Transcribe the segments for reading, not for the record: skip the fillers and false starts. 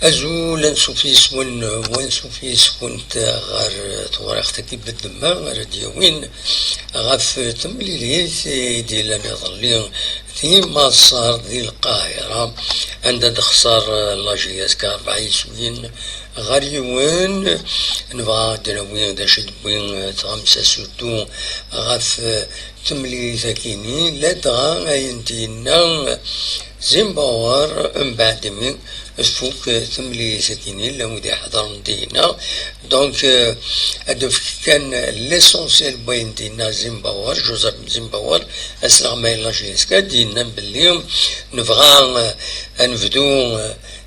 أزول نسوفيس ونسوفيس كنت غير تورختك بالدماء غير ديوين غف تمليليت ديال نظلي في مصر دي القاهرة عند دخسر لاجياس كاربع يسوين غير يوين نبغى دنوين دا شدوين تغمسة سوتو غف تمليليت كيني لدغا اينتينا زيمباور من بعد من الفوق ثملي سكينين لو دي حضر دينا دونك هدف كان ليسونسيال بين دينا زيمباور جوزيف زيمباور اسرع ما يلاجيسكا دينا باللي نبغى نبدو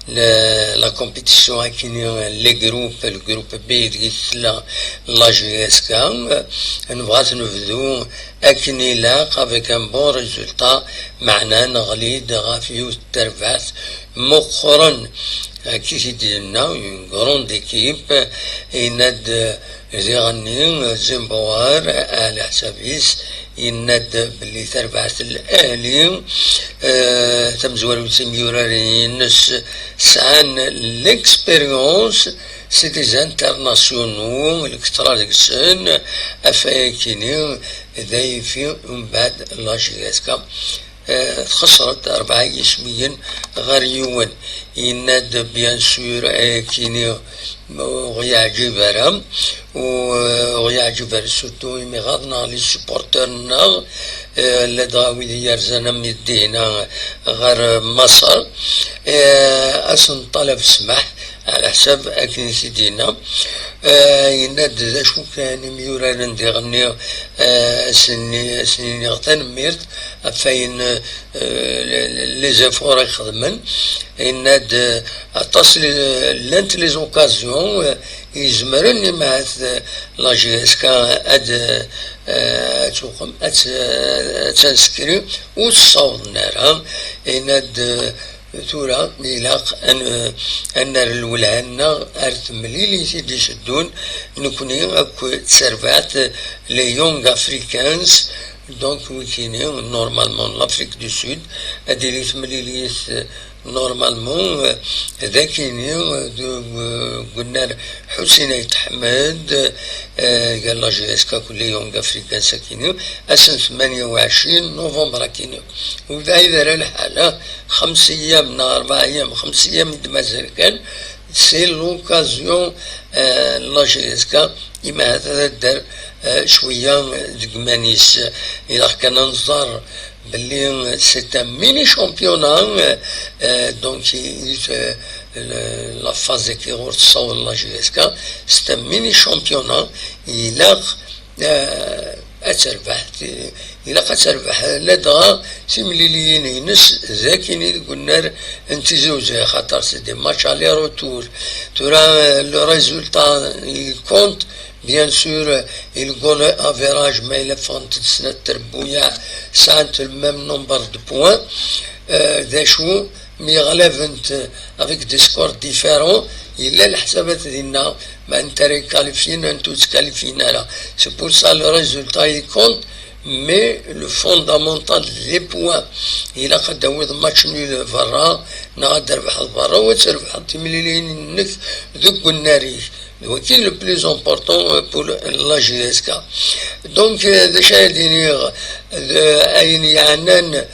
لا كومبيتيسيون هاكيني لي جروب الجروب بي ديال لا جي اس كا نبغى نبدو اكني لاق افيك ان بون ريزولتا معنا نغلي غافيو التربات مؤخرا كي سيدنا اون غروند ايكيب يناد زيغني زيمبوار على حسابيس يناد باللي تربعت الاهلي تمزور وتميورارين نس سان ليكسبيريونس سي دي انترناسيونو الكتراليكسن افاكيني ذي في من بعد لاجيسكا خسرت 4 يسميا غريون يناد بيان سور كيني ويعجب رام ويعجب سوتو يمي غادنا لي سوبورترنا لداوي يرزنا من الدينا غير مصر أصلا طلب سمح على حساب أكن سيدينا يناد ذا شو كان ميورا ندي غني سنين غتان ميرت فاين لي زافور يخدمن يناد اتصل لانت لي زوكازيون يزمرني مع لا جي اس كا اد توقم تنسكري والصوت نارها يناد ثورة ميلاق أن الولهنا أرث مليلي سيدي شدون نكوني أكو تسربات لي يونغ أفريكانز دونك ويكيني نورمالمون لافريك دو سود أديري مليلي نورمالمون ذاكيني قلنا حسين يتحمد قال لا جي اس كا كل يوم افريكان ساكيني اسن 28 نوفمبر كيني وإذا إذا الحالة 5 أيام 4 أيام 5 أيام مازال كان سي لوكازيون لا جي اس كا إما هذا دار شوية دقمانيس إذا كان نظر باللي سيت ميني شامبيونا دونك لا فاز كي غور تصور لا جي اس كا سيت ميني شامبيونا إلا أتربح إلا أتربح لدغا سيمليليين ينس ذاكيني قلنا انت زوجة خاطر سيدي ماتش علي روتور ترى لو ريزولتا كونت بيان سور الجول افيراج ما إلا فانت سنة تربويا سانت الميم نمبر دو بوان ذا شو مي غلافنت افيك دي سكور ديفيرون إلا الحسابات ديالنا ما انت كاليفين انتو تكاليفين لا سي بور سا لو ريزولتا يكونت مي لو فوندامونتال لي بوان إلا قد داوض ماتش نول برا نقدر بحال برا وتربح تمليلين نك ذوك الناريش وكي لو بليز امبورطون بور لا جي اس كا دونك ذا شاهديني اين يعنان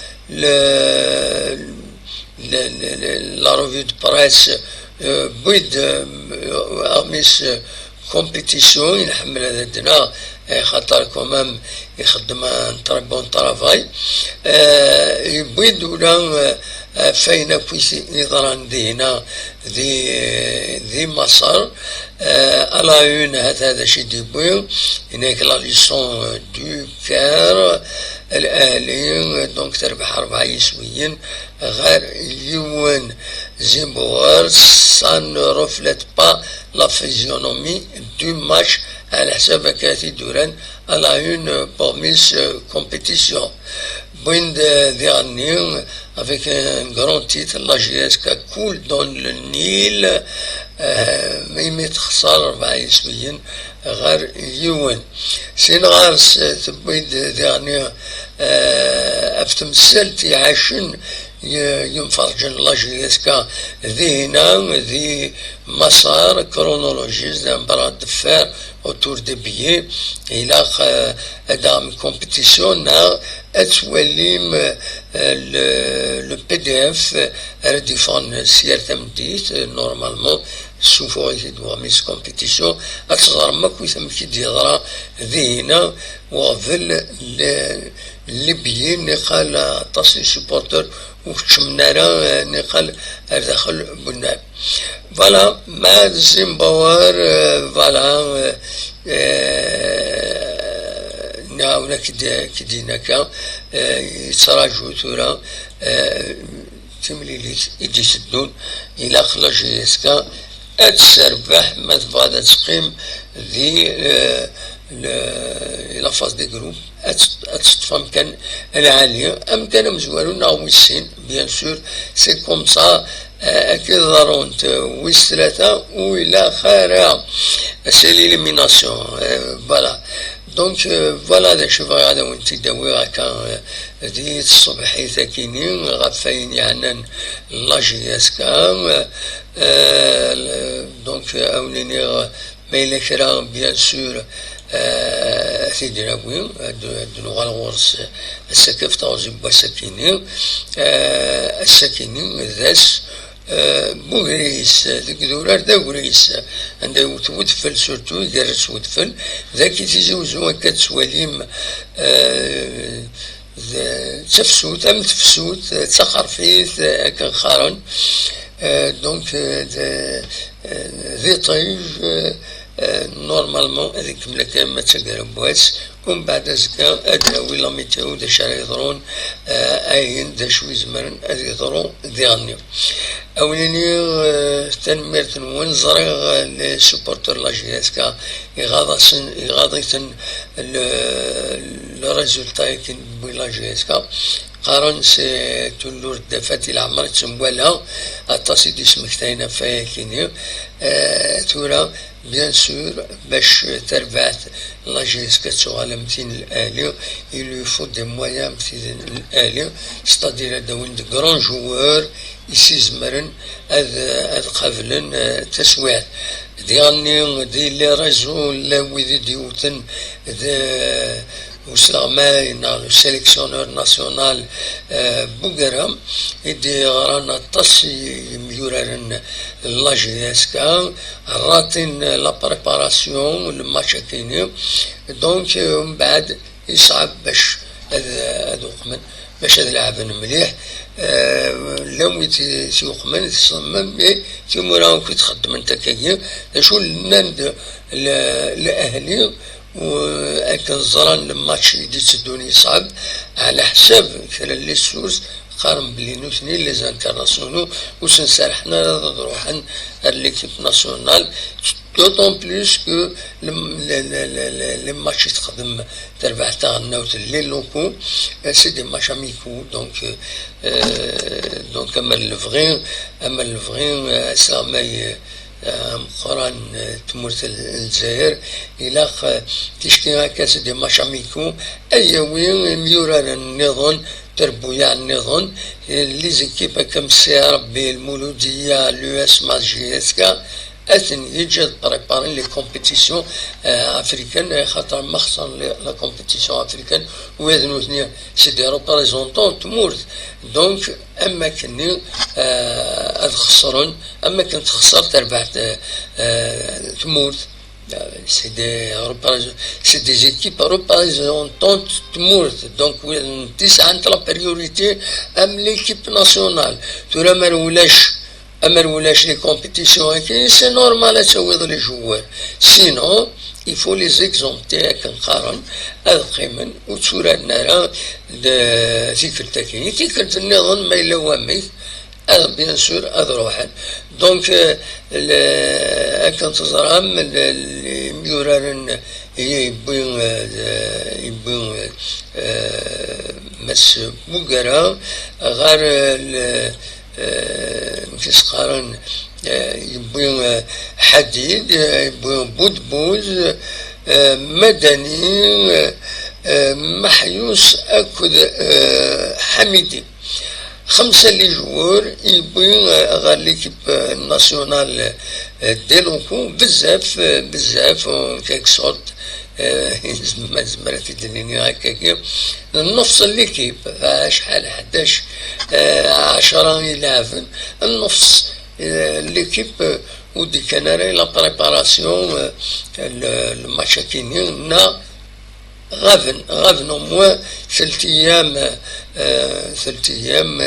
لا روفي دو بريس بيد اميس كومبيتيسيون ينحمل هذا الدنا خاطر كومام يخدم ان تري بون طرافاي يبيد ولا فاين كويس نظران دينا ذي مصر على اون هذا شي ديبوي هناك لا ليسون دو كار الاهلي دونك تربح 4 يسويين غير يوان زيمبوار سان روفليت با لا فيزيونومي دو ماتش على حساب كاتي دوران على اون بورميس كومبيتيسيون بوين dernier avec un grand titre la GSK coule dans le Nil ميمي تخسر 4 يسويين غير يوان سين غارس تبويد dernier افتمثلت يعاشن ينفرجن لاجيسكا ذهنا ذي مسار كرونولوجيز براد دفار اوتور دي بيي الى ادام كومبيتيسيون اتوليم لو بي دي اف رديفون سير تمديت نورمالمون سوفو يدوا ميس كومبيتيسيون اتظهر ماكو ثم كي ديضرا ذهنا وظل الليبيين نقال تصي سبورتر وكشمنارا نقال داخل بناب فوالا مع زيمباوار فوالا نعاونا كديناكا يتراجعوا ثورا تمليليت يدي سدون الى خلاجيسكا اتسربح ما تبغى تقيم ذي لا فاز دي جروب اتطفى امكان العاليه امكان مزوالون او السين بيان سور سي كوم سا اكيد ضرونت ويس ثلاثه والى خير سي ليليميناسيون فوالا دونك فوالا دا شوف هذا وانت داوي هكا دي الصبحي ثاكينين غفاين يعني لاجياسكا دونك اوليني ما إلا كرا بيان سور سيدي ناوي هادو غالغورس السكف تاوزي با ساكينين الساكينين ذاس بوغريس ذيك دورار دا غريس عندها وتفل سورتو يدرس وتفل ذاك تيزوزو هكا تسواليم تفسوت ام تفسوت تخرفيت هكا خارن دونك ذي طيج نورمالمون هذيك ملكا ما تقربواس ومن بعد زكا اداوي لا ميتيو دا شرا يضرون اين دا شوي زمرن ادي يضرون ديالني اوليني تنميرت وين زريغ لسوبورتر لاجياسكا يغاضيتن لو ريزولتا يكن بلاجياسكا قارن سي تولور دفاتي العمر تسموالها التصيد اسمك تاينا فيا كيني تورا بيان سور باش تربعت لاجيسكا تسوغالا متين الالي يلو فو دي مويا متين الالي ستادير هذا وين دي كرون جوار يسيزمرن هذ قابلن تسويات ديالني دي لي ريزو لا ويدي ديوتن وسلاماي لو سيليكسيونور ناسيونال بوغرام يدي غرانا تصي ميورارن لاجيسكا راتين لا بريباراسيون الماتش كيني دونك من بعد يصعب باش هذا قمن باش هذا لاعب مليح لو تيقمن تصمم تيمورا كي تخدم انت كي شو النند الاهلي وأكن زران الماتش اللي تسدوني صعب على حساب كلا لي سورس قارن بلي نوثني لي زانترناسيونو وسنسرحنا نروحن ليكيب ناسيونال دوطون بلوس كو لي ماتش يتقدم تربع تاع النوت لي لوكو سي دي ماتش اميكو دونك اما الفغين سامي مقران تمرت الجزائر الى تشكي هكا دي ماتش اميكو ايوي ميوران النظام تربويا النظام لي زيكيب كم سي ربي المولوديه لو اس ماجيسكا اثن يجد بريبارين لي كومبيتيسيون افريكان خاطر مخصن لا كومبيتيسيون افريكان ويذنو ثنيا سي دي ريبريزونطون تمورت دونك اما كني خسرن اما كنت خسرت ربحت تمورت سي دي زيكيب ريبريزونطون تمورت دونك تسعة انت لا بريوريتي ام ليكيب ناسيونال ترى ما ولاش لي كومبيتيسيون هكا سي نورمال تسويض لي جوار سينو يفو لي زيكزومبتي هكا نقارن هذا قيمن وتورا لنا تيكلتا كاين تيكلت النظام ما الا هو ميت هذا بيان سور هذا روحان دونك هكا تزرام ميوران يبون مس بوغرا غير كيس قارن يبون حديد يبون بودبوز مدني محيوس أكد حميدي 5 لي جوور يبوي غير ليكيب ناسيونال ديلونكو بزاف كيك صوت زمرت الدنيا هكاكي نفس ليكيب شحال 11 10 يلعبن النفس ليكيب ودي كان راي لا بريباراسيون الماتش كيني نا غافن او موان 3 ايام 3 ايام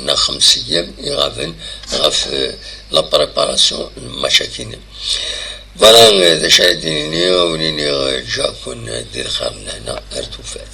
نا 5 ايام يغافن غاف لا بريباراسيون الماتش كيني فوالا ذا شاهديني ونيني جاكون دير خير لهنا ارتوفات.